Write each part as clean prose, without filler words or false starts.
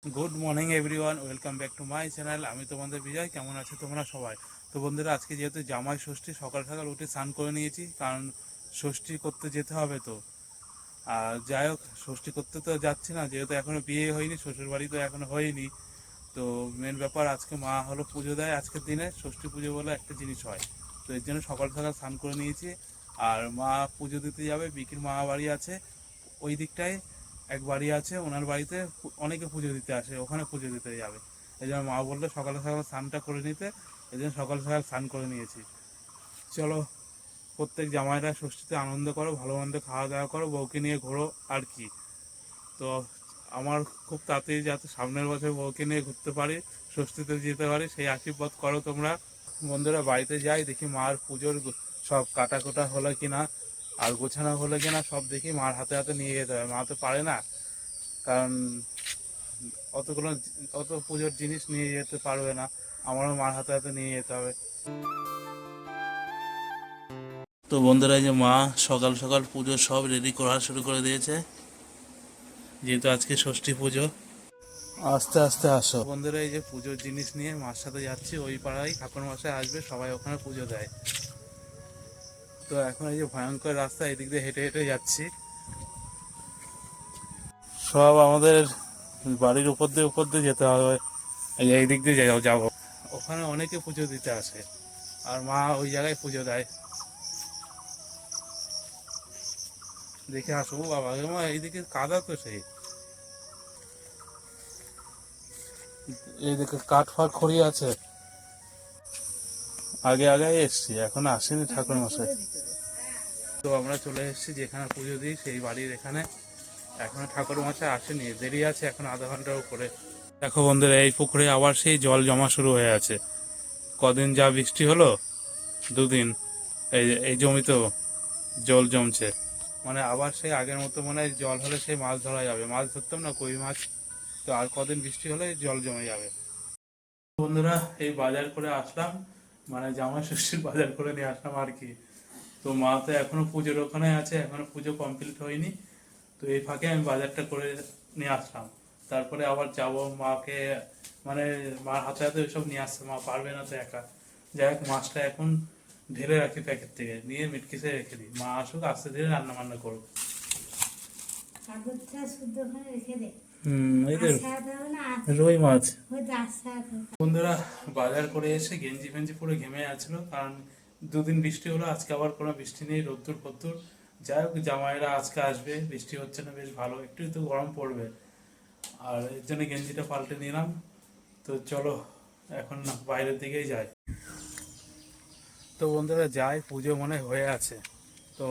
Good morning everyone, welcome back to my channel. আমি তোমাদের বিজয়। কেমন আছো তোমরা সবাই? তো বন্ধুরা, আজকে যেহেতু জামাই ষষ্ঠী, সকাল সকাল উঠে স্নান করে নিয়েছি, কারণ ষষ্ঠী করতে যেতে হবে। তো আর যাই হোক, ষষ্ঠী করতে তো যাচ্ছি না, যেহেতু এখনো বিয়ে হয়নি, শ্বশুর বাড়ি তো এখনো হয়নি। তো মেন ব্যাপার, আজকে মা হলো পুজো দেয়। আজকের দিনে ষষ্ঠী পুজো বলে একটা জিনিস হয়, তো এর জন্য সকাল সকাল স্নান করে নিয়েছি। আর মা পুজো দিতে যাবে, বিকির মা বাড়ি আছে ওই দিকটায়, এক বাড়ি আছে, ওনার বাড়িতে অনেকে পুজো দিতে আসে, ওখানে পুজো দিতে যাবে। এই জন্য মা বললো সকালে সকাল স্নানটা করে নিতে, এই জন্য সকাল সকাল স্নান করে নিয়েছি। চলো, প্রত্যেক জামাইরা ষষ্ঠীতে আনন্দ করো, ভালো মন্দ খাওয়া দাওয়া করো, বউকে নিয়ে ঘোরো, আর কি। তো আমার খুব তাড়াতাড়ি যাতে সামনের বছর বউকে নিয়ে ঘুরতে পারি, ষষ্ঠীতে যেতে পারি, সেই আশীর্বাদ করো তোমরা। বন্ধুরা, বাড়িতে যাই, দেখি মার পুজোর সব কাটা কোটা হলো কিনা আর গোছানো হলো কিনা, সব দেখি মার হাতে হাতে নিয়ে যেতে হবে। মা তো পারে না, কারণ অতগুলো অত পুজোর জিনিস নিয়ে যেতে পারবে না, আমারও মার হাতে হাতে নিয়ে যেতে হবে। তো বন্ধুরা, এই যে মা সকাল সকাল পুজো সব রেডি করা শুরু করে দিয়েছে, যেহেতু আজকে ষষ্ঠী পুজো। আস্তে আস্তে আসো বন্ধুরা, এই যে পুজোর জিনিস নিয়ে মার সাথে যাচ্ছি। ওই পাড়ায় ঠাকুর মশাই আসবে, সবাই ওখানে পুজো দেয়। তো এখন এই যে ভয়ঙ্কর রাস্তা, এদিক দিয়ে হেঁটে হেঁটে যাচ্ছি। সব আমাদের বাড়ির উপর দিয়ে যেতে হবে, এই দিক দিয়ে যাবো। ওখানে অনেকে পুজো দিতে আসে, আর মা ওই জায়গায় পুজো দেয়। দেখে আসবো বাবা, মা এইদিকে কাদা তো সেই, এইদিকে কাঠ ফাট খড়ি আছে। আগে আগে এসছি, এখন আসেনি ঠাকুর মশাই। তো আমরা চলে এসেছি যেখানে পুজো দিই, সেই বাড়ির এখানে। এখনো ঠাকুর মশাই আসেনি, দেরি আছে এখন আধা ঘন্টার উপরে। দেখো বন্ধুরা, এই পুকুরে আবার সেই জল জমা শুরু হয়ে আছে। কদিন যা বৃষ্টি হলো, দুদিন, এই এই জমিতেও জল জমছে। মানে আবার সেই আগের মতো মনে হয় জল হলে সেই মাছ ধরা যাবে, মাছ ধরতাম না কই মাছ। তো আর কদিন বৃষ্টি হলে জল জমে যাবে। বন্ধুরা, এই বাজার করে আসলাম, মানে জামাই ষষ্ঠীর বাজার করে নিয়ে আসলাম আর কি। তো মা তো এখনো পুজোর ওখানে আছে, এখনো পুজো কমপ্লিট হয়নি। তো এই ফাঁকে আমি বাজারটা করে নিয়ে আসলাম, তারপরে আবার যাব মাকে, মানে মার হাতে হাতে ওইসব নিয়ে আসছে, মা পারবে না তো একা। যাই হোক, মাছটা এখন ঢেলে রাখি প্যাকেট থেকে, নিয়ে মিটকিসে রেখে দিই, মা আসুক আস্তে ধীরে রান্না বান্না করুক। এই যে রুই মাছ। বন্ধুরা, বাজার করে এসে গেঞ্জি ফেঞ্জি পুরো ঘেমে আছিল, কারণ দুদিন বৃষ্টি হলো, আজকে আবার কোনো বৃষ্টি নেই, রোদ্দুর ফদ্দুর। যাই হোক, জামাইরা আজকে আসবে, বৃষ্টি হচ্ছে না, বেশ ভালো, একটু তো গরম পড়বে, আর এর জন্য গেঞ্জিটা পাল্টে নিলাম। তো চলো, এখন না বাইরের দিকেই যাই। তো বন্ধুরা যাই, পুজো মনে হয়ে আছে। তো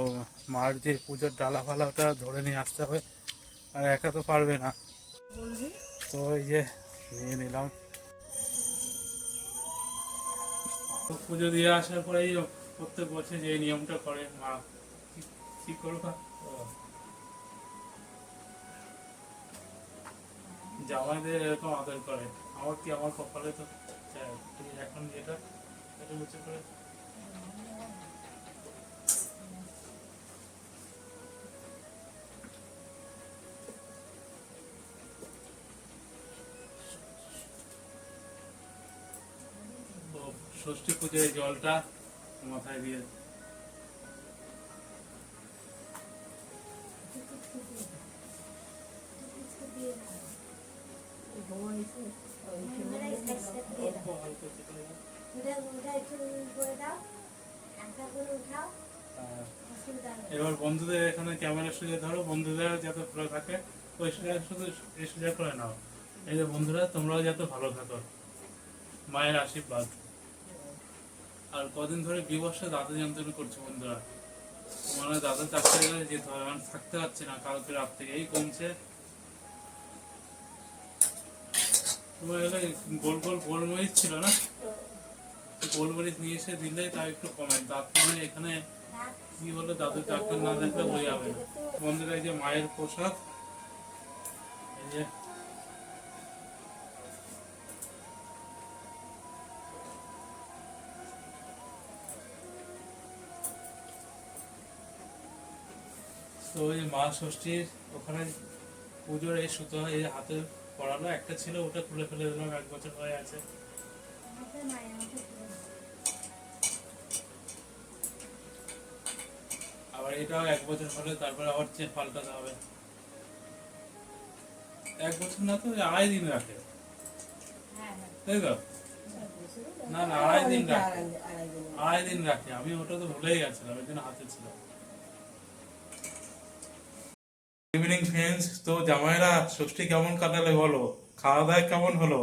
মার যে পুজোর ডালা ফালা, ওটা ধরে নিয়ে আসতে হবে, আর একা তো পারবে না। তো এই যে নিয়ে নিলাম। তো পুজো দিয়ে আসার পরে এই প্রত্যেক বছর যে নিয়মটা করে মা, কি করবা, জামাইদের এরকম আদর করে। আমার কি, আমার কপালে তো এখন যেটা, এটা হচ্ছে করে। তো ষষ্ঠী পুজোয় জলটা মাথায় দিয়ে, এবার বন্ধুদের এখানে ক্যামেরা সুযোগ ধরো, বন্ধুদের যাতে ভালো থাকে, ওই সুযোগ শুধু এই সুযোগ করে নাও। এই যে বন্ধুরা, তোমরাও যাতে ভালো থাকো, মায়ের আশীর্বাদ। আর কদিন ধরে বিবর্ষে দাদা যন্ত্রণা করছে বন্ধুরা, মানে দাদা চাকরি গেলে যেতে হবে, মানে থাকতে পারছে না, কালকে রাত থেকে এই কমছে। তোমার এলাকায় গোল গোল গোলমরিচ ছিল না, গোলমরিচ নিয়ে এসে দিলে তাও একটু কমে, দাঁত মানে এখানে কি বলে, দাদুর ডাক্তার না দেখলে বই যাবে না। বন্ধুরা, এই যে মায়ের পোশাক, এই যে তো ওই মা ষষ্ঠীর ওখানে পুজোর এই সুতো, এই হাতে পড়ানো একটা ছিল, ওটা খুলে ফেলে দিলাম, 1 বছর হয়ে আছে। আবার এটাও 1 বছর হলে তারপরে আবার চেন পাল্টাতে হবে। 1 বছর না তো 2.5 দিন রাখে, তাই তো? না না, 2.5 দিন রাখে, 2.5 দিন রাখে। আমি ওটা তো ভুলেই গেছিলাম, ওই জন্য হাতে ছিল। ইভিনিং ফ্রেন্ডস, তো জামাইরা ষষ্ঠী কেমন কাটালে বলো, খাওয়া দাওয়া কেমন হলো?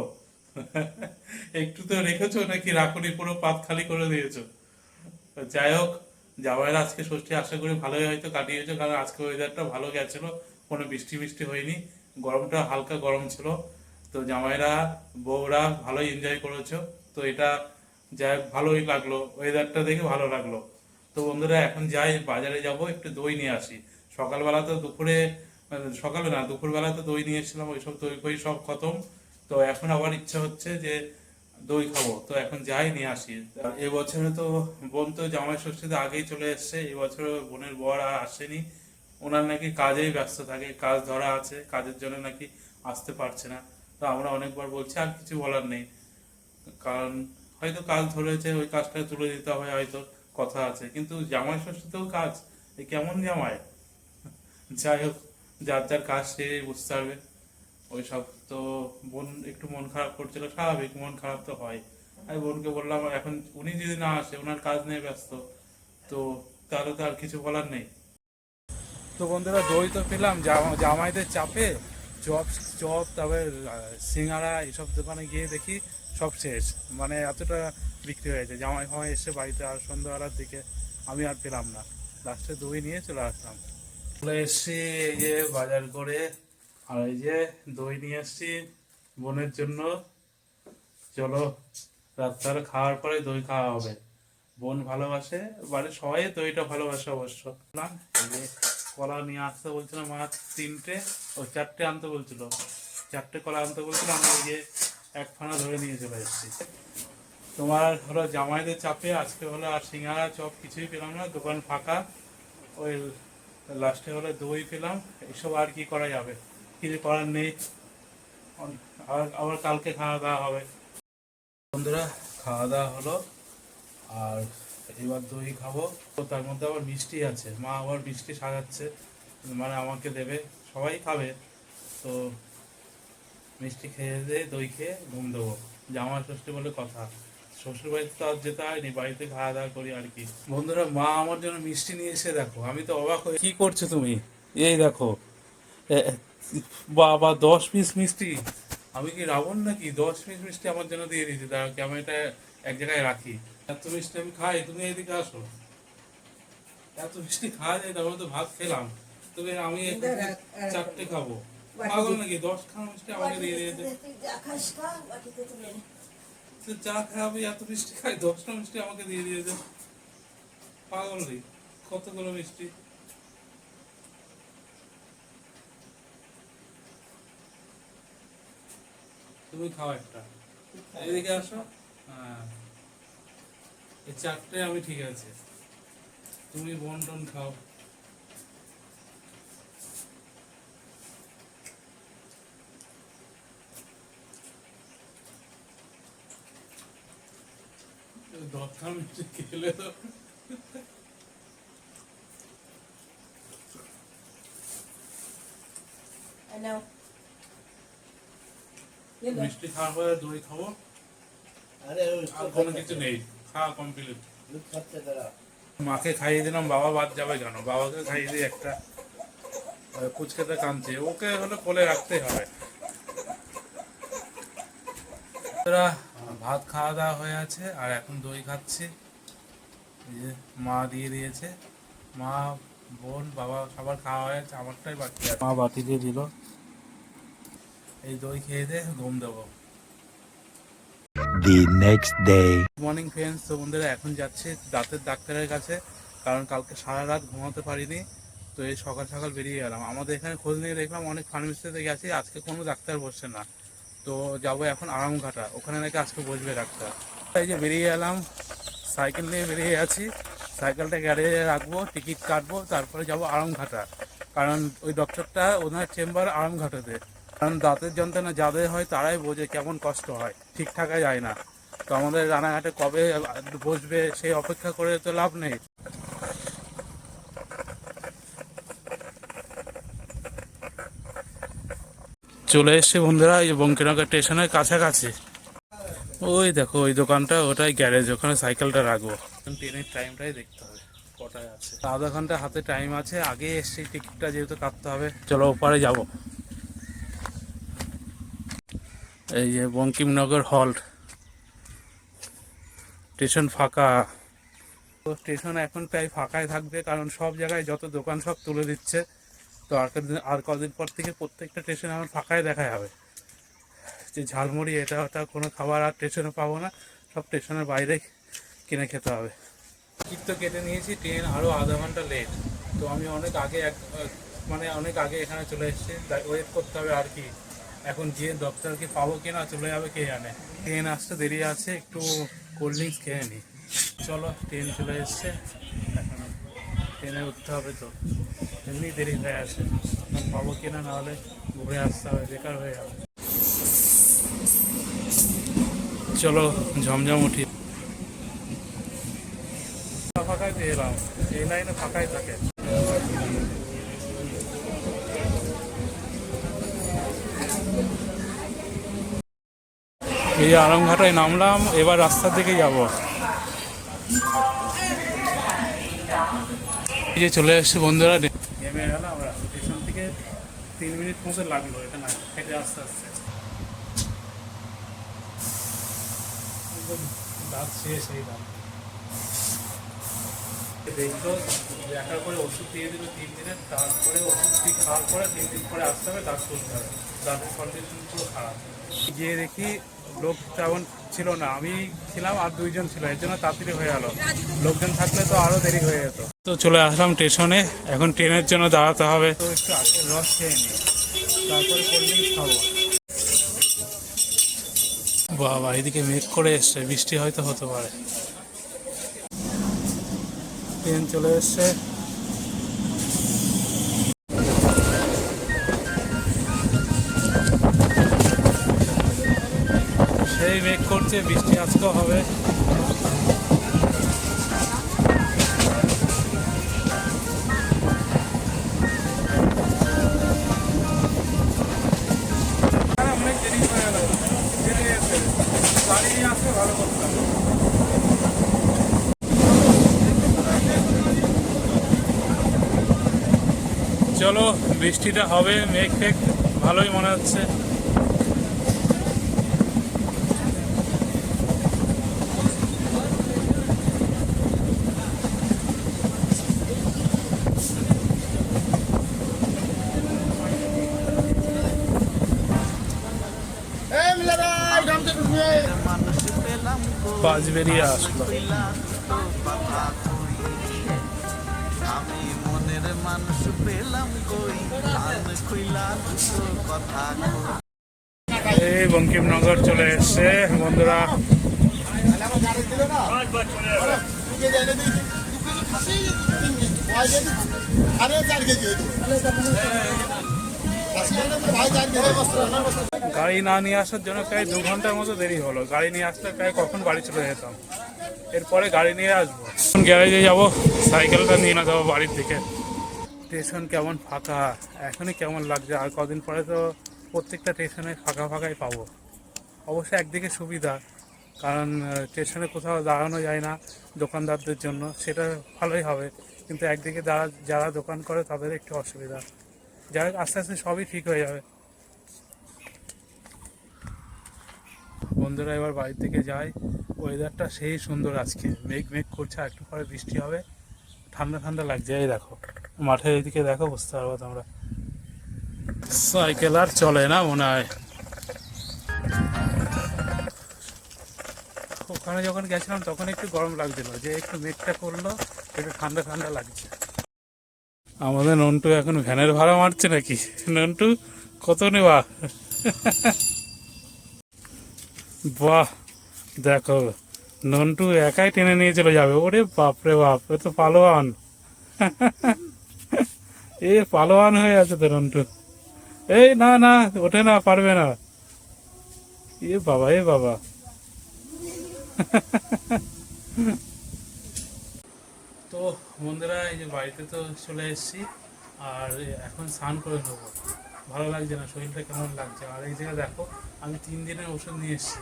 একটু তো রেখেছো নাকি রাখুনি, পুরো পাত খালি করে দিয়েছো? তো যাই হোক, জামাইরা আজকে ষষ্ঠী আশা করি ভালোই হয়তো কাটিয়েছো, কারণ আজকে ওয়েদারটা ভালো গেছিল, কোনো বৃষ্টি বৃষ্টি হয়নি, গরমটা হালকা গরম ছিল। তো জামাইরা বউরা ভালোই এনজয় করেছো। তো এটা যাই হোক, ভালোই লাগলো, ওয়েদারটা দেখে ভালো লাগলো। তো বন্ধুরা এখন যাই, বাজারে যাব, একটু দই নিয়ে আসি। সকালবেলা তো দুপুরে, সকালে না দুপুরবেলা তো দই নিয়ে এসেছিলাম, ওইসব দই ফই সব খতম। তো এখন আবার ইচ্ছা হচ্ছে যে দই খাবো, তো এখন যাই নিয়ে আসি। এবছরে তো বোন তো জামাই ষষ্ঠীতে আগেই চলে এসেছে, এবছর বোনের বর আর আসেনি। ওনার নাকি কাজেই ব্যস্ত থাকে, কাজ ধরা আছে, কাজের জন্য নাকি আসতে পারছে না। তো আমরা অনেকবার বলছি, আর কিছু বলার নেই, কারণ হয়তো কাজ ধরেছে, ওই কাজটা তুলে দিতে হবে হয়তো, কথা আছে। কিন্তু জামাই ষষ্ঠীতেও কাজ, এ কেমন জামাই! যাই হোক, যার যার কাজ সে বুঝতে পারবে। ওইসব তো বোন একটু মন খারাপ করছিল, স্বাভাবিক, মন খারাপ তো হয়। আমি বোনকে বললাম এখন উনি যদি না আসে, ওনার কাজ নিয়ে ব্যস্ত, তো তাহলে তো আর কিছু বলার নেই। তো বন্ধুরা, দই তো পেলাম, জামাইদের চাপে চপ চপ তারপরে সিঙ্গারা এইসব দোকানে গিয়ে দেখি সব শেষ, মানে এতটা বিক্রি হয়েছে। জামাই ফামাই এসে বাড়িতে আর সন্ধ্যাবেলার দিকে আমি আর পেলাম না, লাস্টে দই নিয়ে চলে আসলাম। চলে এসছি এই যে বাজার করে, আর এই যে দই নিয়ে এসছি বোনের জন্য। চলো, রাত্রে খাওয়ার পরে দই খাওয়া হবে। বোন ভালোবাসে, বাড়ির সবাই দইটা ভালোবাসে অবশ্য না। এই যে কলা নিয়ে আসতে বলছিল মা, 3টে ও 4টে আনতে বলছিল, 4টে কলা আনতে বলছিল, আমরা এই যে 1 ফানা ধরে নিয়ে চলে এসেছি। তোমার হলো জামাইদের চাপে আজকে হলো আর সিঙ্গারা চপ কিছুই পেলাম না, দোকান ফাঁকা। ওই লাস্টে হলো দই পেলাম, এইসব আর কি করা যাবে, কিছু করার নেই। আবার আবার কালকে খাওয়া দাওয়া হবে। বন্ধুরা, খাওয়া দাওয়া হলো, আর এবার দই খাবো। তো তার মধ্যে আবার মিষ্টি আছে, মা আবার মিষ্টি সাজাচ্ছে, মানে আমাকে দেবে, সবাই খাবে। তো মিষ্টি খেয়ে দিয়ে দই খেয়ে ঘুম দেবো। জামাই ষষ্ঠী বলে কথা, শ্বশুর বাড়িতে তো আর যেতে হয়নি, বাড়িতে খাওয়া দাওয়া করি আর কি। বন্ধুরা, মা আমার জন্য মিষ্টি নিয়ে এসে দেখো, আমি তো অবাক হয়ে, কি করছো তুমি? এই দেখো, বাবা 10 পিস মিষ্টি! আমি কি রাবণ নাকি, 10 পিস মিষ্টি আমার জন্য দিয়ে দিয়েছি। দাঁড়াও, ক্যামেরাটা এক জায়গায় রাখি। এত মিষ্টি আমি খাই? তুমি এদিকে আসো। এত মিষ্টি খাওয়া যায়? তারপরে তো ভাত খেলাম, তবে আমি 4টে খাবো। পাগল নাকি, 10 খানা মিষ্টি আমাকে দিয়ে দিয়েছে। তো যা খাবি, এত মিষ্টি খাই, 10টা মিষ্টি আমাকে দিয়ে দিয়েছে। পাগল নেই, কতগুলো মিষ্টি! তুমি খাও একটা, এদিকে আসো। হ্যাঁ, এই 4টে আমি ঠিক আছে, তুমি বোন টোন খাও। দরকার মিষ্টি খেলে তো মিষ্টি খাওয়ার পরে দই খাবো, আর কোনো কিছু নেই, খাওয়া কমপ্লিট। মাকে খাইয়ে দিলাম, বাবা বাদ যাবে কেন, বাবাকে খাইয়ে দিয়ে একটা পুচকেতে কাঁদছে, ওকে হলে কোলে রাখতেই হবে। ভাত খাওয়া দাওয়া হয়ে আছে, আর এখন দই খাচ্ছি। এই যে মা দিয়ে দিয়েছে, মা বোন বাবা সবার খাওয়া হয়েছে, আমারটাই বাকি আছে। মা বাটি দিয়ে দিল, এই দই খেয়ে দিয়ে ঘুম দেবো। The next day. Morning friends, তো বন্ধুরা এখন যাচ্ছি দাঁতের ডাক্তারের কাছে, কারণ কালকে সারা রাত ঘুমাতে পারিনি। তো এই সকাল সকাল বেরিয়ে গেলাম, আমাদের এখানে খোঁজ নিয়ে দেখলাম অনেক ফার্মেসিতে গেছি, আজকে কোনো ডাক্তার বসছে না। তো যাবো এখন আরামঘাটা, ওখানে নাকি আজকে বসবে ডাক্তার। এই যে বেরিয়ে গেলাম, সাইকেল নিয়ে বেরিয়ে আছি, সাইকেলটা গ্যারেজে রাখবো, টিকিট কাটবো, তারপরে যাবো আরামঘাটা, কারণ ওই ডক্টরটা ওনার চেম্বার আরামঘাটাতে। কারণ দাঁতের যন্ত্রণা যাদের হয় তারাই বোঝে কেমন কষ্ট হয়, ঠিক থাকা যায় না। তো আমাদের রানাঘাটে কবে বসবে সেই অপেক্ষা করে তো লাভ নেই। চলে এসছে বন্ধুরা এই বঙ্কিমনগর স্টেশনের কাছাকাছি। ওই দেখো ওই দোকানটা, ওটাই গ্যারেজ, ওখানে সাইকেলটা রাখবো। ট্রেনের টাইমটাই দেখতে হবে কটায় আছে। আধা ঘন্টা হাতে টাইম আছে, আগে এসছি টিকিটটা যেহেতু কাটতে হবে। চলো ওপারে যাব। এই যে বঙ্কিমনগর হল্ট, স্টেশন ফাঁকা। তো স্টেশন এখন প্রায় ফাঁকাই থাকবে, কারণ সব জায়গায় যত দোকান সব তুলে দিচ্ছে। তো আর কদিন পর থেকে প্রত্যেকটা স্টেশনে আমার ফাঁকাই দেখা যাবে। যে ঝালমুড়ি এটা ওটা কোনো খাবার আর স্টেশনে পাবো না, সব স্টেশনের বাইরে কিনে খেতে হবে। টিকিট তো কেটে নিয়েছি, ট্রেন আরও আধা ঘন্টা লেট। তো আমি অনেক আগে অনেক আগে এখানে চলে এসেছি, তাই ওয়েট করতে হবে আর কি। এখন গিয়ে ডক্টরকে পাবো কিনা, চলে যাবে কে জানে। ট্রেন আসতে দেরি আছে, একটু কোল্ড ড্রিঙ্কস খেয়ে নিই। চলো, ট্রেন চলে এসছে, এখন ট্রেনে উঠতে হবে। তো এমনি দেরি হয়ে আছে, এখন পাবো কিনা, নাহলে ঘুরে আসতে হবে, বেকার হয়ে যাবে। চলো ঝমঝম উঠি। ফাঁকাই পেয়ে এলাম, এই লাইনে ফাঁকাই থাকে। এই আরামঘাটায় নামলাম, এবার রাস্তার দিকে যাব। এই যে চলে এসছে বন্ধুরা, নেমে গেল আমরা স্টেশন থেকে। 3 মিনিট মতো লাগলো এখানে হেঁটে আস্তে আস্তে। একদম দাঁত শেষ এই দাঁত দেখলো, দেখার পরে ওষুধ দিয়ে দিল 3 দিনের। তারপরে ওষুধটি খাওয়ার পরে 3 দিন পরে আসতে হবে, দাঁত তুলতে হবে। দাঁতের কন্ডিশন পুরো খারাপ। গিয়ে দেখি লোক তেমন ছিল না, আমি ছিলাম আর 2 জন ছিল, এর জন্য তাড়াতাড়ি হয়ে গেল। লোকজন থাকলে তো আরও দেরি হয়ে যেত। তো চলে আসলাম স্টেশনে, এখন ট্রেনের জন্য দাঁড়াতে হবে। তো একটু আখের রস খেয়ে নিই, তারপরে কোল্ড ড্রিঙ্কস খাবো। বাবা, এদিকে মেঘ করে এসছে, বৃষ্টি হয়তো হতে পারে। ট্রেন চলে এসছে। সেই মেঘ করছে, বৃষ্টি আজকেও হবে। অনেক দেরি হয়ে গেল, দেরি হয়েছে। গাড়ি নিয়ে আসতে ভালো করতাম। চলো, বৃষ্টিটা হবে, মেঘ ফেঘ ভালোই মনে হচ্ছে। বাজ বেরিয়ে আসলো। আমি মনের মানুষ পেলাম কই, কান খুইলা দুটো কথা কই। এই বঙ্কিমনগর চলে এসছে বন্ধুরা। গাড়ি না নিয়ে আসার জন্য প্রায় 2 ঘন্টার মতো দেরি হলো। গাড়ি নিয়ে আসলে প্রায় কখন বাড়ি চলে যেতাম। এরপরে গাড়ি নিয়ে আসবো, গ্যারেজে যাবো, সাইকেলটা নিয়ে না যাবো বাড়ির দিকে। স্টেশন কেমন ফাঁকা, এখনই কেমন লাগছে। আর কদিন পরে তো প্রত্যেকটা স্টেশনে ফাঁকা ফাঁকাই পাবো। অবশ্য একদিকে সুবিধা, কারণ স্টেশনে কোথাও দাঁড়ানো যায় না দোকানদারদের জন্য, সেটা ভালোই হবে। কিন্তু একদিকে যারা দোকান করে তাদের একটু অসুবিধা। যাই হোক, আস্তে আস্তে সবই ঠিক হয়ে যাবে। বন্ধুরা এবার বাড়ির দিকে যাই। ওয়েদারটা সেই সুন্দর আজকে, মেঘ মেঘ করছে, একটু পরে বৃষ্টি হবে, ঠান্ডা ঠান্ডা লাগছে। এই দেখো মাঠের এদিকে দেখো, বুঝতে পারবো তোমরা। সাইকেল আর চলে না মনে হয়। ওখানে যখন গেছিলাম তখন একটু গরম লাগছিল, যে একটু মেঘটা করলো, একটু ঠান্ডা ঠান্ডা লাগছে। আমাদের নন্টু এখন ভ্যানের ভাড়া মারছে নাকি? নন্টু কত নেওয়া? বাহ, দেখো নন্টু একাই টেনে নিয়ে চলে যাবে। ওরে বাপরে বাপ, এ তো পালোয়ান। এ পালোয়ান হয়ে আছে তো নন্টু। এই না না, ওঠে না, পারবে না। এ বাবা, এ বাবা। তো বন্ধুরা, এই যে বাড়িতে তো চলে এসেছি, আর এখন স্নান করে নেবো। ভালো লাগছে না, শরীরটা কেমন লাগছে। আর এই জায়গায় দেখো, আমি 3 দিনের ওষুধ নিয়ে এসেছি,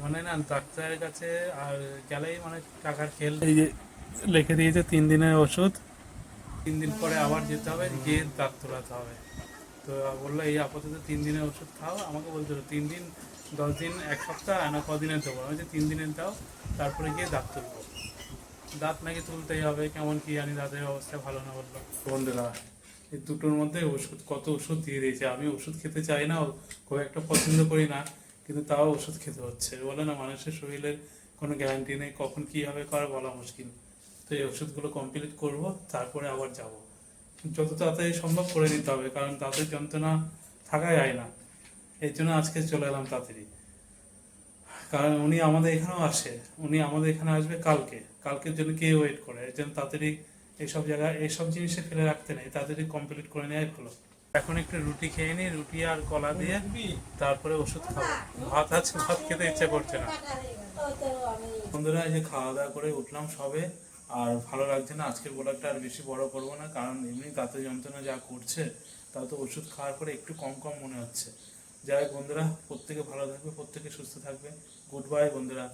মানে না ডাক্তারের কাছে আর গেলেই মানে টাকার খেল। এই যে লিখে দিয়েছে 3 দিনের ওষুধ, 3 দিন পরে আবার যেতে হবে, গিয়ে দাঁত তোলাতে হবে। তো বললো এই আপাতত 3 দিনের ওষুধ খাও। আমাকে বলছিল 3 দিন, 10 দিন, এক সপ্তাহ, না কদিনের দেবো। আমি যে 3 দিনের দাও, তারপরে গিয়ে দাঁত তুলবো। দাঁত নাকি তুলতেই হবে, কেমন কি জানি, দাঁতের অবস্থা ভালো না বললো। বন্ধুরা, এই দুটোর মধ্যে ওষুধ, কত ওষুধ দিয়ে দিয়েছে। আমি ওষুধ খেতে চাই না, খুব একটা পছন্দ করি না, কিন্তু তাও ওষুধ খেতে হচ্ছে। বলে না, মানুষের শরীরের কোনো গ্যারান্টি নেই, কখন কী হবে করে বলা মুশকিল। তো এই ওষুধগুলো কমপ্লিট করব, তারপরে আবার যাব। যত তাড়াতাড়ি সম্ভব করে নিতে হবে, কারণ দাঁতের যন্ত্রণা থাকা যায় না। এই জন্য আজকে চলে এলাম তাড়াতাড়ি, কারণ উনি আমাদের এখানেও আসে। উনি আমাদের এখানে আসবে কালকে, কালকের জন্য কে ওয়েট করে? এর জন্য তাড়াতাড়ি এইসব জায়গায় এইসব জিনিসে ফেলে রাখতে নেই, তাড়াতাড়ি কমপ্লিট করে নেওয়াই ভালো। এখন একটু রুটি খেয়ে নিই, রুটি আর কলা দিয়ে, তারপরে ওষুধ খাবো। ভাত আছে, ভাত খেতে ইচ্ছে করছে না। বন্ধুরা, এই যে খাওয়া দাওয়া করে উঠলাম সবে, আর ভালো লাগছে না। আজকের ব্লগটা আর বেশি বড় করবো না, কারণ এমনি দাঁতের যন্ত্রণা যা করছে, তাও তো ওষুধ খাওয়ার পরে একটু কম কম মনে হচ্ছে। যাই হোক বন্ধুরা, প্রত্যেকে ভালো থাকবে, প্রত্যেকে সুস্থ থাকবে। গুড বাই বন্ধুরা।